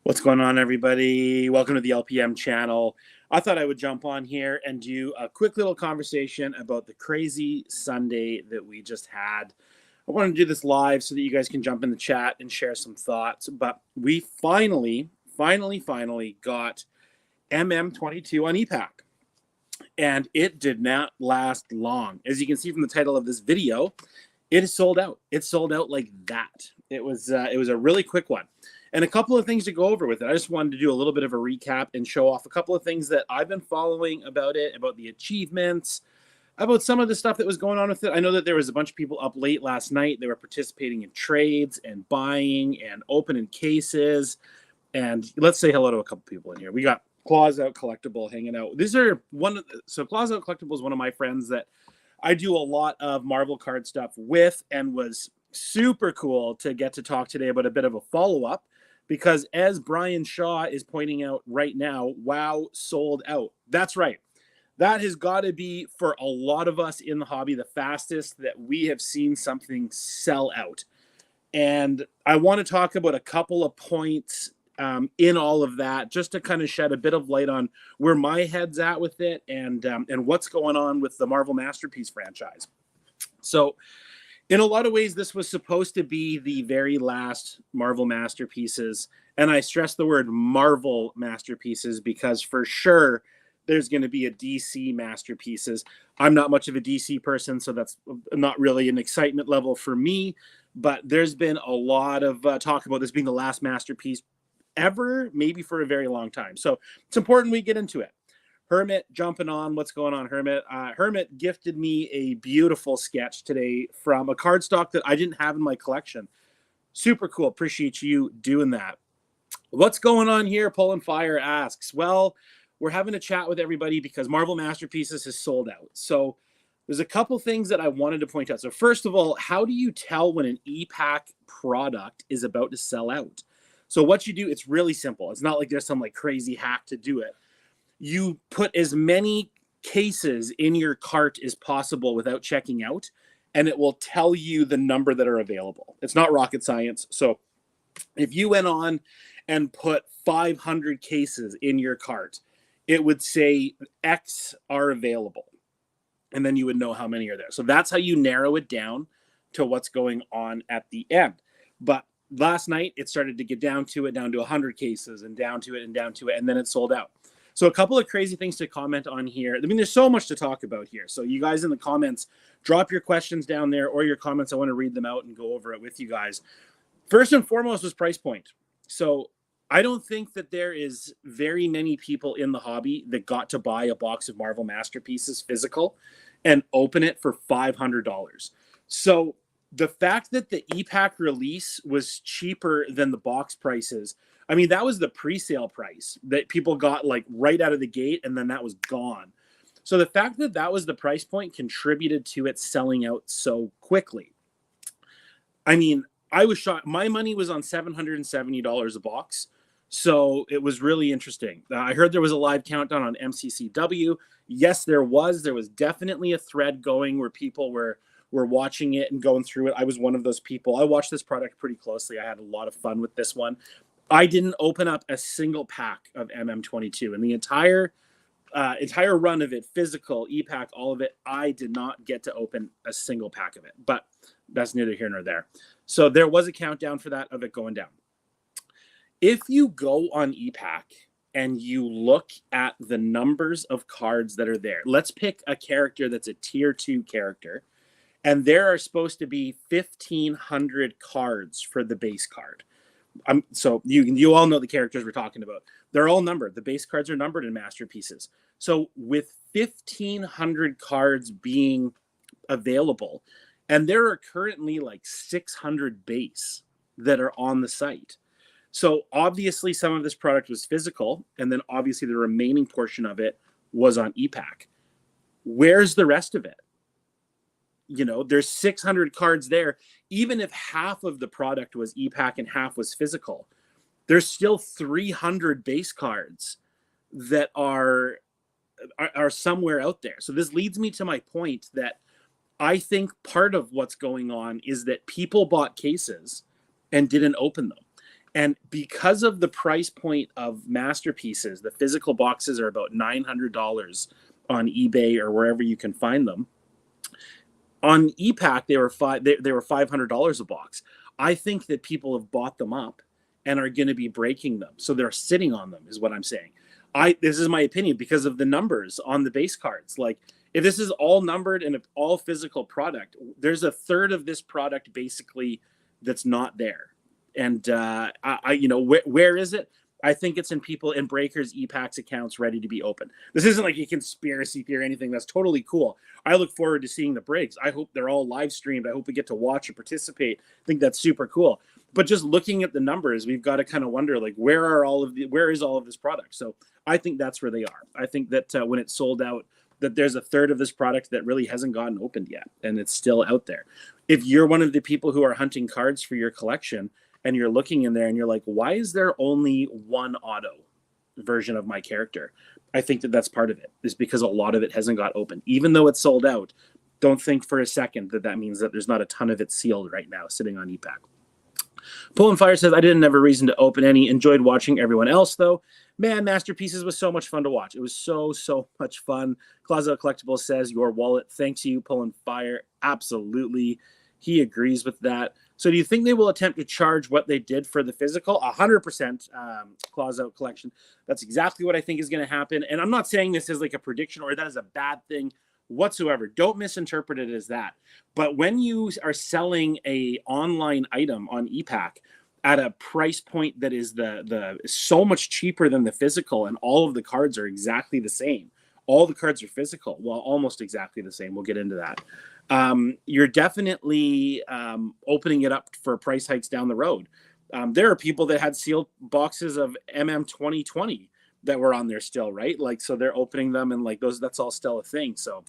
What's going on, everybody? Welcome to the LPM channel. I thought I would jump on here and do a quick little conversation about the crazy Sunday that we just had. I wanted to do this live so that you guys can jump in the chat and share some thoughts. But we finally got MM22 on Epack. And it did not last long. As you can see from the title of this video, it is sold out. It sold out like that. It was a really quick one. And a couple of things to go over with it. I just wanted to do a little bit of a recap and show off a couple of things that I've been following about it, about the achievements, about some of the stuff that was going on with it. I know that there was a bunch of people up late last night. They were participating in trades and buying and opening cases. And let's say hello to a couple people in here. We got Claws Out Collectible hanging out. These are Claws Out Collectible is one of my friends that I do a lot of Marvel card stuff with, and was super cool to get to talk today about a bit of a follow-up. Because as Brian Shaw is pointing out right now, WoW sold out. That's right. That has got to be, for a lot of us in the hobby, the fastest that we have seen something sell out. And I want to talk about a couple of points in all of that, just to kind of shed a bit of light on where my head's at with it and what's going on with the Marvel Masterpiece franchise. So, in a lot of ways, this was supposed to be the very last Marvel Masterpieces. And I stress the word Marvel Masterpieces because for sure there's going to be a DC Masterpieces. I'm not much of a DC person, so that's not really an excitement level for me. But there's been a lot of talk about this being the last Masterpiece ever, maybe for a very long time. So it's important we get into it. Hermit jumping on. What's going on, Hermit? Hermit gifted me a beautiful sketch today from a cardstock that I didn't have in my collection. Super cool. Appreciate you doing that. What's going on here? Pulling Fire asks. Well, we're having a chat with everybody because Marvel Masterpieces has sold out. So there's a couple things that I wanted to point out. So first of all, how do you tell when an Epack product is about to sell out? So what you do, it's really simple. It's not like there's some like crazy hack to do it. You put as many cases in your cart as possible without checking out, and it will tell you the number that are available. It's not rocket science. So if you went on and put 500 cases in your cart, it would say X are available, and then you would know how many are there. So that's how you narrow it down to what's going on at the end. But last night, it started to get down to 100 cases, and down to it, and then it sold out. So a couple of crazy things to comment on here. I mean, there's so much to talk about here. So you guys in the comments, drop your questions down there or your comments. I want to read them out and go over it with you guys. First and foremost was price point. So I don't think that there is very many people in the hobby that got to buy a box of Marvel Masterpieces physical and open it for $500. So the fact that the Epack release was cheaper than the box prices, I mean, that was the pre-sale price that people got like right out of the gate, and then that was gone. So the fact that that was the price point contributed to it selling out so quickly. I mean, I was shocked. My money was on $770 a box. So it was really interesting. I heard there was a live countdown on MCCW. Yes, there was. There was definitely a thread going where people were watching it and going through it. I was one of those people. I watched this product pretty closely. I had a lot of fun with this one. I didn't open up a single pack of MM22 and the entire run of it, physical, Epack, all of it. I did not get to open a single pack of it, but that's neither here nor there. So there was a countdown for that of it going down. If you go on Epack and you look at the numbers of cards that are there, let's pick a character that's a tier 2 character. And there are supposed to be 1,500 cards for the base card. So you all know the characters we're talking about. They're all numbered. The base cards are numbered in Masterpieces. So with 1,500 cards being available, and there are currently like 600 base that are on the site. So obviously some of this product was physical, and then obviously the remaining portion of it was on Epack. Where's the rest of it? You know, there's 600 cards there. Even if half of the product was Epack and half was physical, there's still 300 base cards that are somewhere out there. So this leads me to my point that I think part of what's going on is that people bought cases and didn't open them. And because of the price point of masterpieces, the physical boxes are about $900 on eBay or wherever you can find them. On Epack, they were $500 a box. I think that people have bought them up and are going to be breaking them, so they're sitting on them, is what I'm saying. This is my opinion because of the numbers on the base cards. Like, if this is all numbered and all physical product, there's a third of this product basically that's not there. And where is it? I think it's in people in breakers, Epack's accounts ready to be open. This isn't like a conspiracy theory or anything. That's totally cool. I look forward to seeing the breaks. I hope they're all live streamed. I hope we get to watch and participate. I think that's super cool. But just looking at the numbers, we've got to kind of wonder, like, where is all of this product? So I think that's where they are. I think that when it's sold out, that there's a third of this product that really hasn't gotten opened yet, and it's still out there. If you're one of the people who are hunting cards for your collection and you're looking in there and you're like, why is there only one auto version of my character? I think that that's part of it, is because a lot of it hasn't got opened. Even though it's sold out, don't think for a second that that means that there's not a ton of it sealed right now sitting on Epack. Pull and Fire says, I didn't have a reason to open any. Enjoyed watching everyone else, though. Man, Masterpieces was so much fun to watch. It was so much fun. Closet Collectibles says, your wallet thanks you, Pull and Fire. Absolutely. He agrees with that. So do you think they will attempt to charge what they did for the physical? 100% Closet Collection. That's exactly what I think is going to happen. And I'm not saying this is like a prediction or that is a bad thing whatsoever. Don't misinterpret it as that. But when you are selling a online item on Epack at a price point that is the so much cheaper than the physical, and all of the cards are exactly the same. All the cards are physical. Well, almost exactly the same. We'll get into that. You're definitely opening it up for price hikes down the road. There are people that had sealed boxes of MM 2020 that were on there still, right? Like, so they're opening them, and like that's all still a thing. So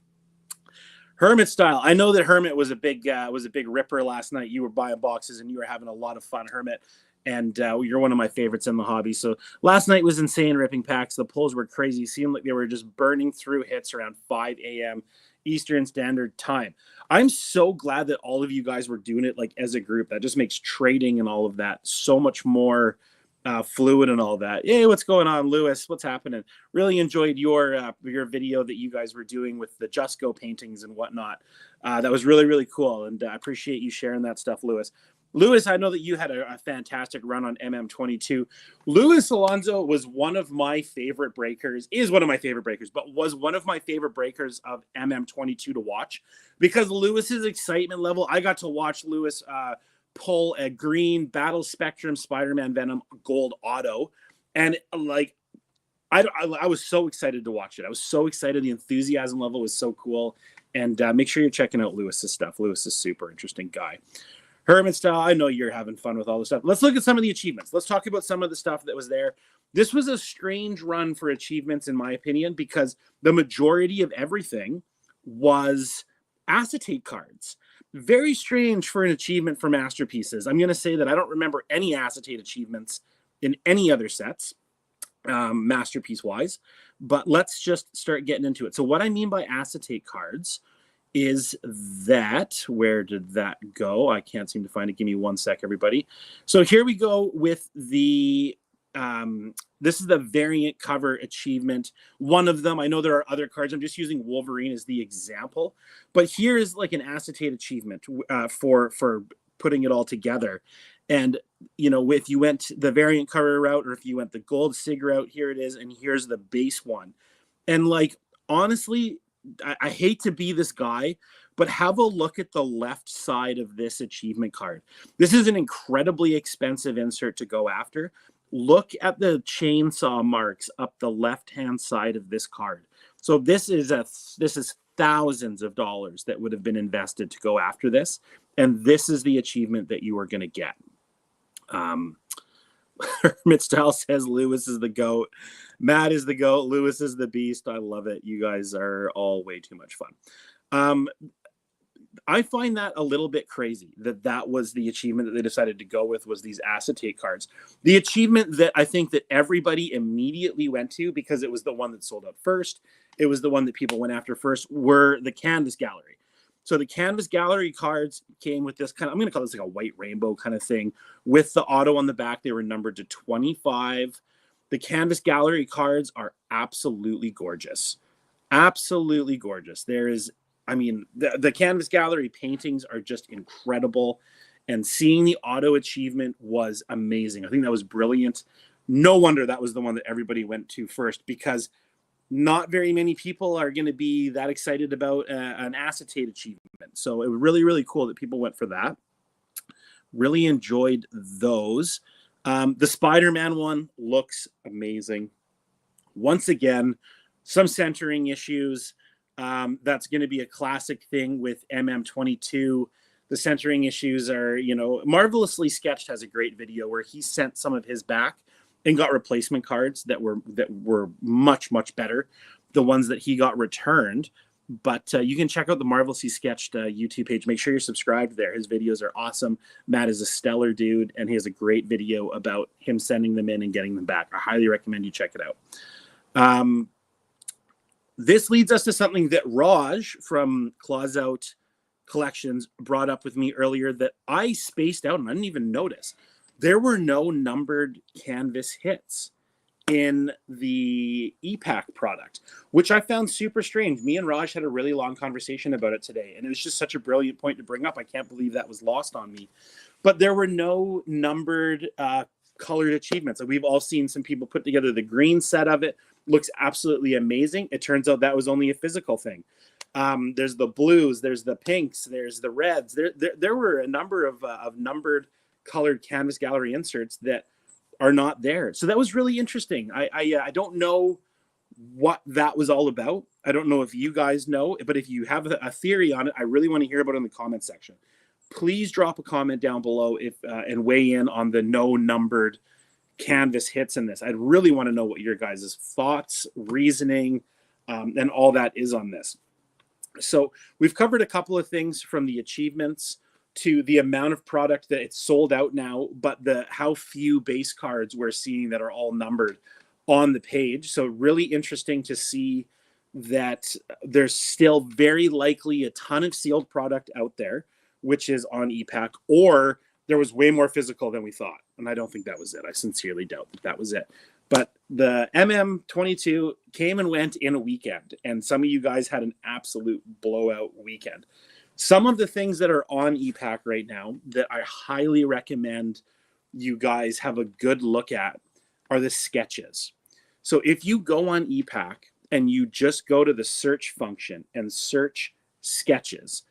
Hermit style. I know that Hermit was a big ripper last night. You were buying boxes and you were having a lot of fun, Hermit. And you're one of my favorites in the hobby. So last night was insane ripping packs. The pulls were crazy. It seemed like they were just burning through hits around 5 a.m. Eastern Standard Time. I'm so glad that all of you guys were doing it like as a group. That just makes trading and all of that so much more fluid and all that. Hey, what's going on, Lewis? What's happening? Really enjoyed your video that you guys were doing with the Just Go paintings and whatnot. That was really cool, and I appreciate you sharing that stuff, Lewis. Lewis, I know that you had a fantastic run on MM22. Luis Alonso was one of my favorite breakers, but was one of my favorite breakers of MM22 to watch, because Lewis's excitement level. I got to watch Lewis pull a green Battle Spectrum Spider-Man Venom Gold Auto, and like I was so excited to watch it. I was so excited. The enthusiasm level was so cool, and make sure you're checking out Lewis's stuff. Lewis is a super interesting guy. Hermit style, I know you're having fun with all this stuff. Let's look at some of the achievements. Let's talk about some of the stuff that was there. This was a strange run for achievements, in my opinion, because the majority of everything was acetate cards. Very strange for an achievement for masterpieces. I'm going to say that I don't remember any acetate achievements in any other sets, masterpiece-wise. But let's just start getting into it. So what I mean by acetate cards is that, where did that go? I can't seem to find it. Give me one sec, everybody. So here we go with the this is the variant cover achievement. One of them, I know there are other cards. I'm just using Wolverine as the example, but here is like an acetate achievement for putting it all together. And you know, if you went the variant cover route, or if you went the gold sig route, here it is, and here's the base one. And like, honestly, I hate to be this guy, but have a look at the left side of this achievement card. This is an incredibly expensive insert to go after. Look at the chainsaw marks up the left-hand side of this card. So this is thousands of dollars that would have been invested to go after this, and this is the achievement that you are going to get. Hermit Style says Lewis is the GOAT. Matt is the GOAT. Lewis is the beast. I love it. You guys are all way too much fun. I find that a little bit crazy that was the achievement that they decided to go with, was these acetate cards. The achievement that I think that everybody immediately went to, because it was the one that sold out first, it was the one that people went after first, were the Canvas Gallery. So the Canvas Gallery cards came with this kind of, I'm going to call this like a white rainbow kind of thing with the auto on the back. They were numbered to 25. The Canvas Gallery cards are absolutely gorgeous. Absolutely gorgeous. There is, I mean, the Canvas Gallery paintings are just incredible. And seeing the auto achievement was amazing. I think that was brilliant. No wonder that was the one that everybody went to first, because not very many people are going to be that excited about an acetate achievement. So it was really, really cool that people went for that. Really enjoyed those. The Spider-Man one looks amazing. Once again, some centering issues. That's going to be a classic thing with MM22. The centering issues are, you know, Marvelously Sketched has a great video where he sent some of his back and got replacement cards that were much, much better, the ones that he got returned. But you can check out the Marvelously Sketched YouTube page. Make sure you're subscribed there. His videos are awesome. Matt is a stellar dude, and he has a great video about him sending them in and getting them back. I highly recommend you check it out. This leads us to something that Raj from Claws Out Collections brought up with me earlier that I spaced out and I didn't even notice. There were no numbered canvas hits in the Epack product, which I found super strange. Me and Raj had a really long conversation about it today, and it was just such a brilliant point to bring up. I can't believe that was lost on me. But there were no numbered colored achievements. We've all seen some people put together the green set of it. Looks absolutely amazing. It turns out that was only a physical thing. There's the blues, there's the pinks, there's the reds. There were a number of numbered colored Canvas Gallery inserts that are not there. So that was really interesting. I don't know what that was all about. I don't know if you guys know, but if you have a theory on it, I really want to hear about it in the comment section. Please drop a comment down below and weigh in on the no numbered canvas hits in this. I'd really want to know what your guys' thoughts, reasoning, and all that is on this. So we've covered a couple of things, from the achievements to the amount of product that it's sold out now, but how few base cards we're seeing that are all numbered on the page. So really interesting to see that there's still very likely a ton of sealed product out there, which is on Epack, or there was way more physical than we thought. And I don't think that was it. I sincerely doubt that was it. But the MM22 came and went in a weekend, and some of you guys had an absolute blowout weekend. Some of the things that are on Epack right now that I highly recommend you guys have a good look at are the sketches. So if you go on Epack and you just go to the search function and search sketches,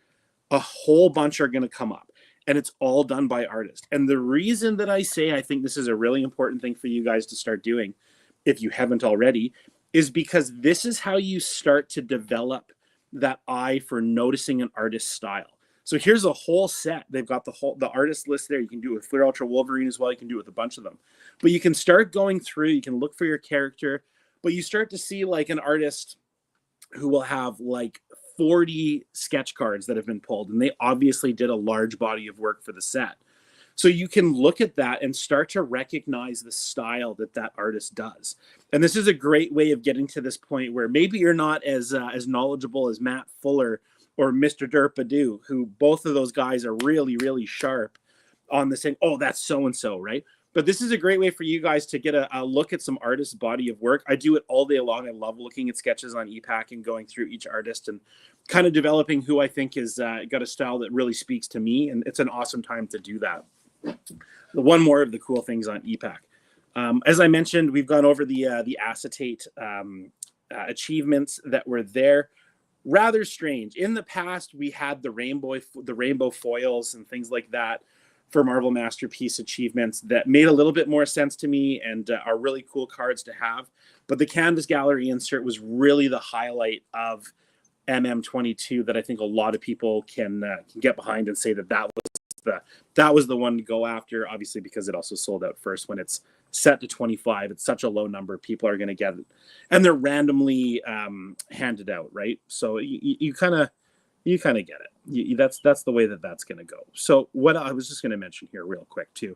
a whole bunch are going to come up, and it's all done by artists. And the reason that I say I think this is a really important thing for you guys to start doing, if you haven't already, is because this is how you start to develop that eye for noticing an artist's style. So here's a whole set. They've got the artist list there. You can do it with Flair Ultra Wolverine as well. You can do it with a bunch of them. But you can start going through. You can look for your character. But you start to see like an artist who will have like 40 sketch cards that have been pulled. And they obviously did a large body of work for the set. So you can look at that and start to recognize the style that artist does. And this is a great way of getting to this point where maybe you're not as knowledgeable as Matt Fuller or Mr. Derpadou, who both of those guys are really, really sharp on the saying, oh, that's so-and-so, right? But this is a great way for you guys to get a look at some artist's body of work. I do it all day long. I love looking at sketches on Epack and going through each artist and kind of developing who I think is got a style that really speaks to me. And it's an awesome time to do that. One more of the cool things on Epack. As I mentioned, we've gone over the acetate achievements that were there. Rather strange. In the past, we had the rainbow foils and things like that for Marvel Masterpiece achievements that made a little bit more sense to me and are really cool cards to have. But the Canvas Gallery insert was really the highlight of MM22 that I think a lot of people can get behind and say that was the one to go after, obviously, because it also sold out first. When it's set to 25, it's such a low number, people are going to get it, and they're randomly handed out, right? So you kind of get it. That's the way that's going to go. So what I was just going to mention here real quick too,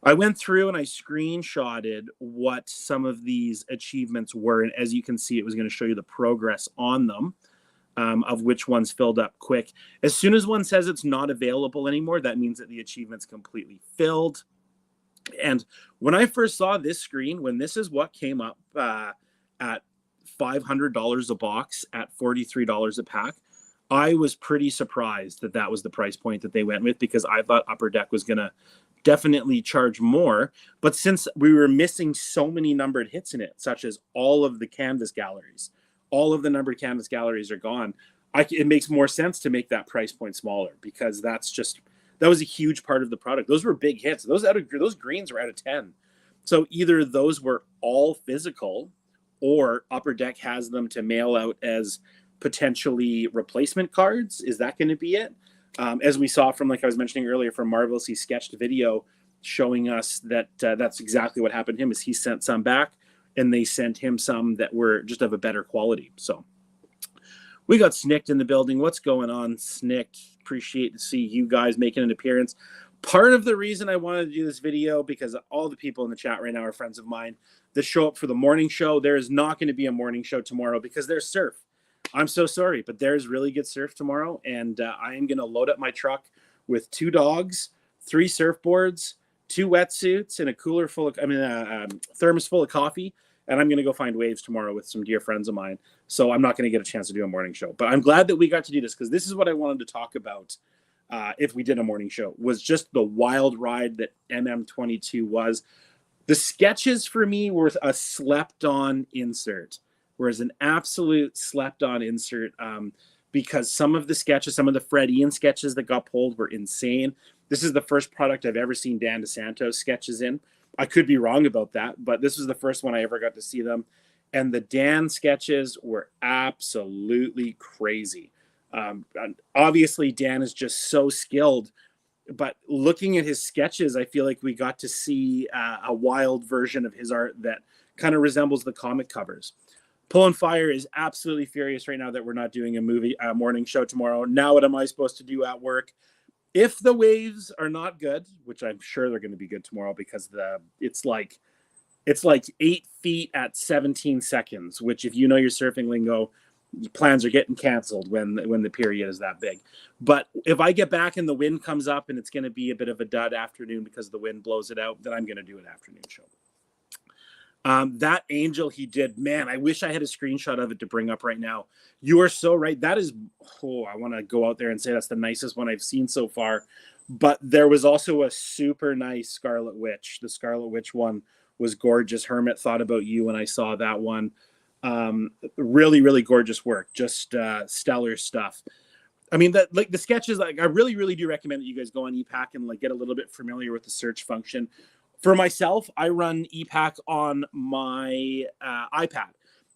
I went through and I screenshotted what some of these achievements were, and as you can see, it was going to show you the progress on them. of which one's filled up quick. As soon as one says it's not available anymore, that means that the achievement's completely filled. And when I first saw this screen, when this is what came up at $500 a box at $43 a pack, I was pretty surprised that that was the price point that they went with, because I thought Upper Deck was going to definitely charge more. But since we were missing so many numbered hits in it, such as all of the canvas galleries, all of the numbered canvas galleries are gone, it makes more sense to make that price point smaller, because that was a huge part of the product. Those were big hits. Those greens were out of 10. So either those were all physical, or Upper Deck has them to mail out as potentially replacement cards. Is that going to be it? As we saw from, like I was mentioning earlier, from Marvelously Sketched video showing us that that's exactly what happened to him, is he sent some back and they sent him some that were just of a better quality. So we got Snicked in the building. What's going on, Snicked? Appreciate to see you guys making an appearance. Part of the reason I wanted to do this video, because all the people in the chat right now are friends of mine that show up for the morning show. There is not going to be a morning show tomorrow because there's surf. I'm so sorry, but there's really good surf tomorrow, and I am going to load up my truck with 2 dogs, 3 surfboards, 2 wetsuits, and a cooler full of, thermos full of coffee, and I'm going to go find waves tomorrow with some dear friends of mine. So I'm not going to get a chance to do a morning show, but I'm glad that we got to do this, because this is what I wanted to talk about if we did a morning show, was just the wild ride that MM22 was. The sketches for me were a slept-on insert, whereas an absolute slept-on insert, because some of the sketches, some of the Fred Ian sketches that got pulled were insane. This is the first product I've ever seen Dan DeSantos sketches in. I could be wrong about that, but this was the first one I ever got to see them. And the Dan sketches were absolutely crazy. Obviously, Dan is just so skilled, but looking at his sketches, I feel like we got to see a wild version of his art that kind of resembles the comic covers. Pulling Fire is absolutely furious right now that we're not doing a morning show tomorrow. Now what am I supposed to do at work? If the waves are not good, which I'm sure they're going to be good tomorrow, because it's like 8 feet at 17 seconds, which, if you know your surfing lingo, plans are getting canceled when the period is that big. But if I get back and the wind comes up and it's going to be a bit of a dud afternoon because the wind blows it out, then I'm going to do an afternoon show. That angel he did, man, I wish I had a screenshot of it to bring up right now. You are so right. That is, I want to go out there and say that's the nicest one I've seen so far. But there was also a super nice Scarlet Witch. The Scarlet Witch one was gorgeous. Hermit thought about you when I saw that one. Really, really gorgeous work. Just stellar stuff. I mean, that, like, the sketches, like, I really, really do recommend that you guys go on Epack and like get a little bit familiar with the search function. For myself, I run Epack on my iPad,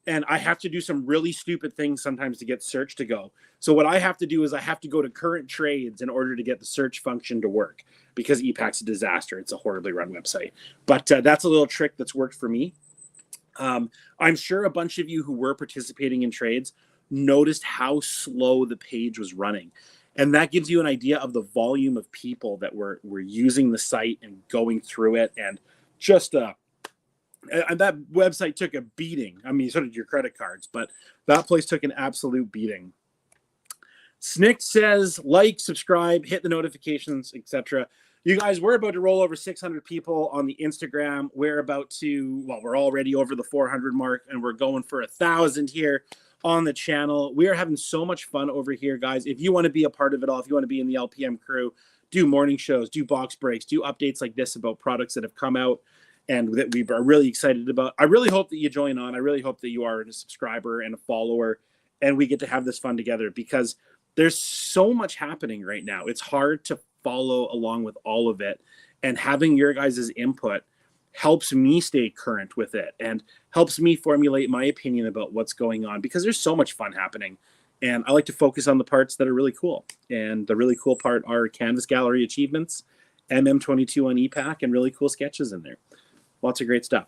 and I have to do some really stupid things sometimes to get search to go. So what I have to do is I have to go to current trades in order to get the search function to work, because Epack's a disaster. It's a horribly run website. But that's a little trick that's worked for me. I'm sure a bunch of you who were participating in trades noticed how slow the page was running. And that gives you an idea of the volume of people that were using the site and going through it. And just that website took a beating. I mean, so did your credit cards, but that place took an absolute beating. Snick says, like, subscribe, hit the notifications, etc. You guys, we're about to roll over 600 people on the Instagram. We're already over the 400 mark, and we're going for 1,000 here on the channel. We are having so much fun over here, guys. If you want to be a part of it all, if you want to be in the LPM crew, do morning shows, do box breaks, do updates like this about products that have come out and that we are really excited about. I really hope that you join on. I really hope that you are a subscriber and a follower, and we get to have this fun together, because there's so much happening right now. It's hard to follow along with all of it, and having your guys' input helps me stay current with it and helps me formulate my opinion about what's going on, because there's so much fun happening. And I like to focus on the parts that are really cool. And the really cool part are Canvas Gallery achievements, MM22 on Epack, and really cool sketches in there. Lots of great stuff.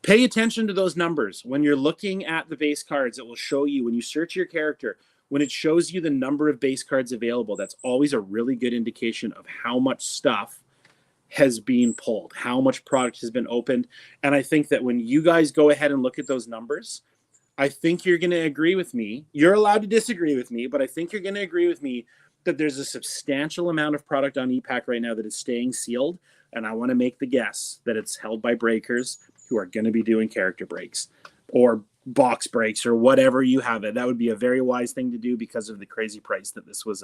Pay attention to those numbers. When you're looking at the base cards, it will show you, when you search your character, when it shows you the number of base cards available, that's always a really good indication of how much stuff has been pulled, how much product has been opened. And I think that when you guys go ahead and look at those numbers, I think you're going to agree with me. You're allowed to disagree with me, but I think you're going to agree with me that there's a substantial amount of product on Epack right now that is staying sealed. And I want to make the guess that it's held by breakers who are going to be doing character breaks or box breaks or whatever you have it. That would be a very wise thing to do because of the crazy price that this was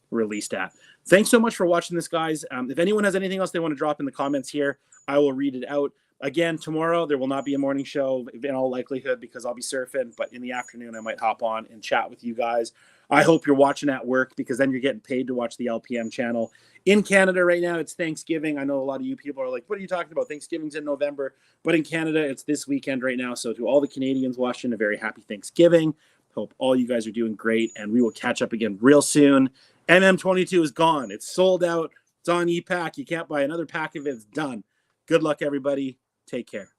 released at. Thanks so much for watching this, guys. If anyone has anything else they want to drop in the comments here, I will read it out. Again, tomorrow there will not be a morning show in all likelihood because I'll be surfing, but in the afternoon I might hop on and chat with you guys. I hope you're watching at work because then you're getting paid to watch the LPM channel. In Canada right now, it's Thanksgiving. I know a lot of you people are like, what are you talking about? Thanksgiving's in November. But in Canada, it's this weekend right now. So to all the Canadians watching, a very happy Thanksgiving. Hope all you guys are doing great. And we will catch up again real soon. MM22 is gone. It's sold out. It's on Epack. You can't buy another pack of it. It's done. Good luck, everybody. Take care.